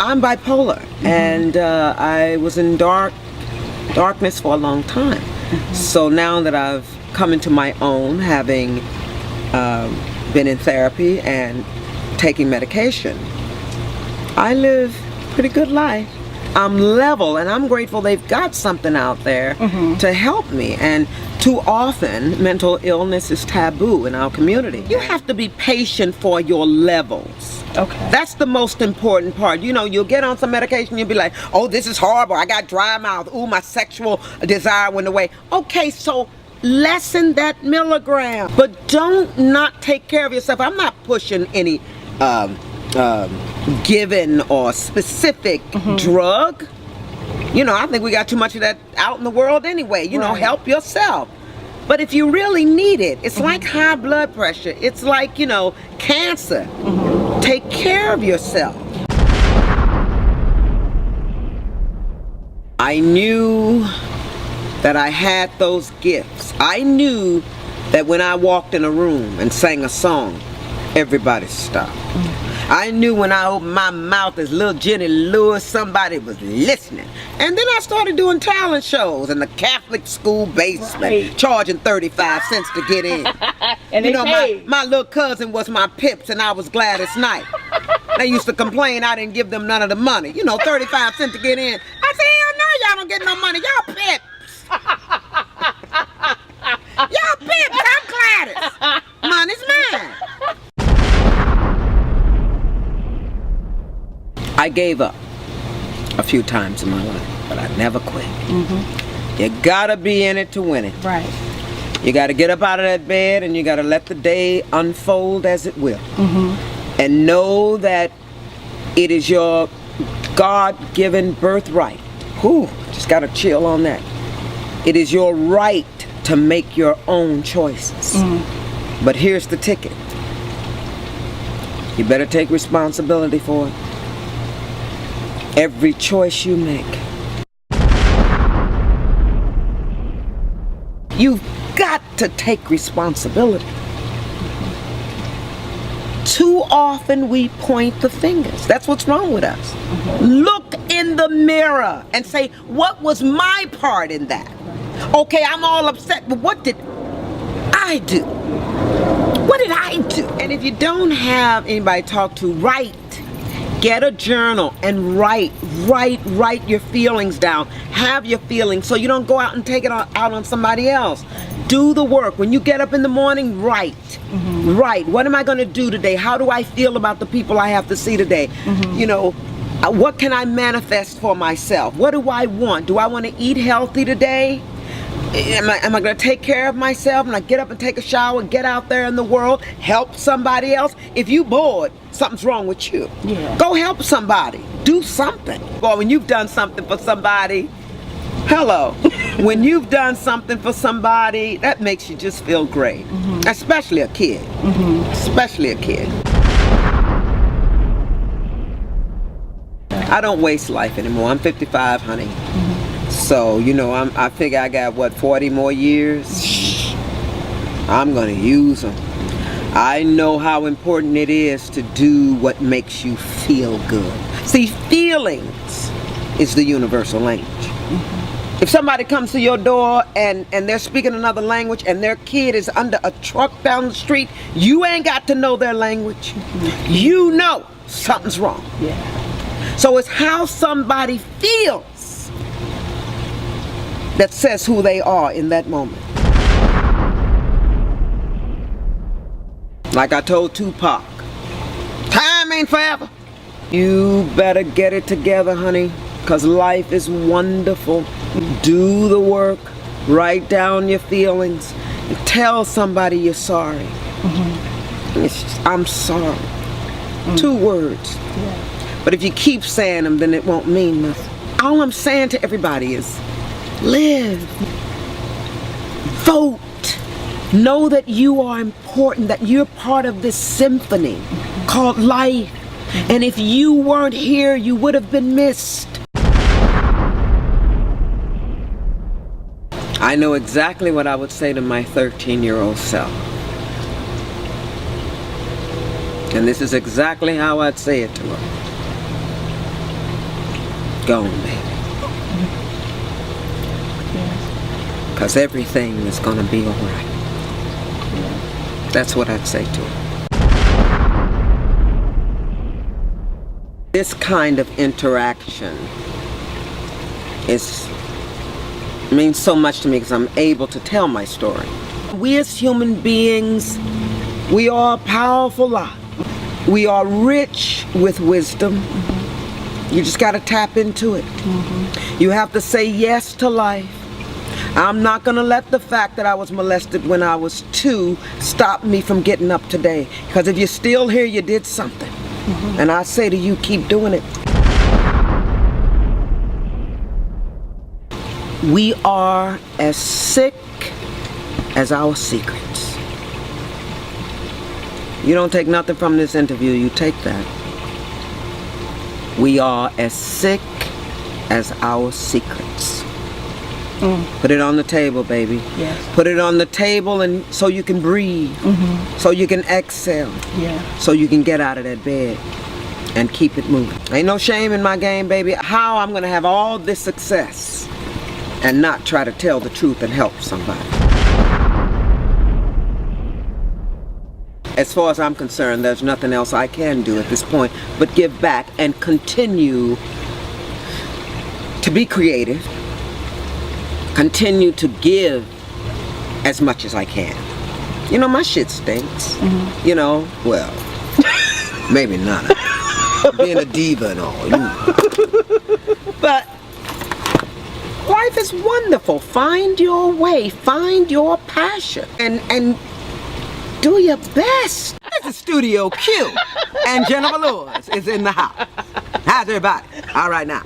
I'm bipolar, and I was in darkness for a long time. So now that I've come into my own, having been in therapy and taking medication, I live a pretty good life. I'm level, and I'm grateful they've got something out there to help me. And too often, mental illness is taboo in our community. You have to be patient for your levels. Okay. That's the most important part. You know, you'll get on some medication, you'll be like, oh, this is horrible. I got dry mouth. Ooh, my sexual desire went away. Okay, so lessen that milligram, but don't not take care of yourself. I'm not pushing any given or specific drug. You know, I think we got too much of that out in the world anyway. You know, help yourself. But if you really need it, it's like high blood pressure. It's like, you know, cancer. Take care of yourself. I knew that I had those gifts. I knew that when I walked in a room and sang a song, everybody stopped. I knew when I opened my mouth as little Jenny Lewis, somebody was listening. And then I started doing talent shows in the Catholic school basement, charging 35 cents to get in. And you know, my little cousin was my Pips, and I was Gladys Knight. They used to complain I didn't give them none of the money. You know, 35 cents to get in. I said, hell no, y'all don't get no money. Y'all Pips. Y'all Pips, I'm Gladys. Money's mine. I gave up a few times in my life, but I never quit. You gotta be in it to win it. Right. You gotta get up out of that bed, and you gotta let the day unfold as it will. And know that it is your God-given birthright. Whew, just gotta chill on that. It is your right to make your own choices. But here's the ticket. You better take responsibility for it. Every choice you make. You've got to take responsibility. Too often we point the fingers. That's what's wrong with us. Look in the mirror and say, what was my part in that? Okay, I'm all upset, but what did I do? What did I do? And if you don't have anybody to talk to, write. Get a journal and write your feelings down. Have your feelings so you don't go out and take it out on somebody else. Do the work. When you get up in the morning, write. Write. What am I going to do today? How do I feel about the people I have to see today? You know, what can I manifest for myself? What do I want? Do I want to eat healthy today? Am I going to take care of myself? And I get up and take a shower, get out there in the world, help somebody else? If you bored, something's wrong with you. Go help somebody. Do something. Well, when you've done something for somebody, hello. When you've done something for somebody, that makes you just feel great. Especially a kid. Especially a kid. I don't waste life anymore. I'm 55, honey. So, you know, I figure I got, what, 40 more years? I'm going to use them. I know how important it is to do what makes you feel good. See, feelings is the universal language. If somebody comes to your door and they're speaking another language and their kid is under a truck down the street, you ain't got to know their language. You know something's wrong. So it's how somebody feels that says who they are in that moment. Like I told Tupac, time ain't forever. You better get it together, honey, because life is wonderful. Do the work, write down your feelings, and tell somebody you're sorry. I'm sorry. 2 words. But if you keep saying them, then it won't mean nothing. All I'm saying to everybody is, live. Vote. Know that you are important, that you're part of this symphony called life. And if you weren't here, you would have been missed. I know exactly what I would say to my 13-year-old self. And this is exactly how I'd say it to her. going, baby. Because everything is going to be all right. That's what I'd say to her. This kind of interaction means so much to me because I'm able to tell my story. We as human beings, we are a powerful lot. We are rich with wisdom. You just got to tap into it. You have to say yes to life. I'm not going to let the fact that I was molested when I was 2 stop me from getting up today. Because if you're still here, you did something. And I say to you, keep doing it. We are as sick as our secrets. You don't take nothing from this interview, you take that. We are as sick as our secrets. Put it on the table, baby. Yes. Put it on the table, and so you can breathe, so you can exhale, so you can get out of that bed and keep it moving. Ain't no shame in my game, baby. How I'm gonna have all this success and not try to tell the truth and help somebody. As far as I'm concerned, there's nothing else I can do at this point but give back and continue to be creative, continue to give as much as I can. You know, my shit stinks. You know, well, maybe not. Being a diva and all, you know. But life is wonderful. Find your way, find your passion, and do your best. This is Studio Q, and Jenifer Lewis is in the house. How's everybody? All right now.